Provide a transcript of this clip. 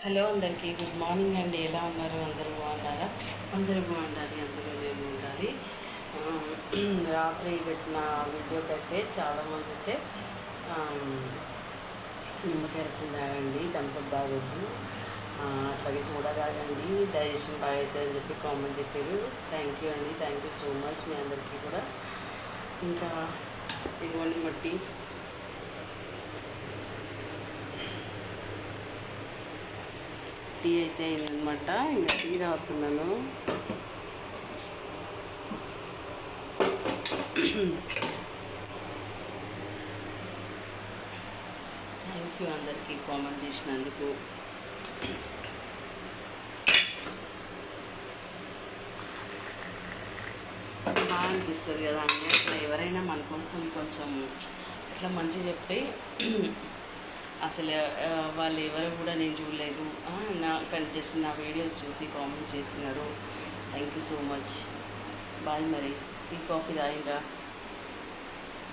Hello అందరికీ good morning అండి. ఎలా ఉన్నారు? అందరూ బాగున్నారా? అందరూ బాగుండాలి, అందరూ నేను ఉండాలి. రాత్రి పెట్టిన వీడియోకి అయితే చాలామంది అయితే నిమ్మకాయ రసం తాగండి, థమ్స్అప్ తాగొద్దు, అట్లాగే సోడా తాగండి, డైజెషన్ బాగా అవుతుంది అని చెప్పి కామెంట్ చెప్పారు. థ్యాంక్ యూ అండి, థ్యాంక్ యూ సో మచ్ మీ అందరికీ కూడా. ఇంకా ఇదిగోండి మట్టి టీ అయితే అయిందనమాట. ఇంకా టీ తాగుతున్నాను. థ్యాంక్ యూ అందరికీ కామెంట్ చేసినందుకు. బాగా అనిపిస్తుంది కదా అండి. అట్లా ఎవరైనా మన కోసం కొంచెం ఇట్లా మంచి చెప్తే అసలు వాళ్ళు ఎవరు కూడా నేను చూడలేదు, నా జస్ట్ నా వీడియోస్ చూసి కామెంట్ చేసినారు. Thank you so much. Bye. మరి టీ కాఫీ తాగిండ్రా?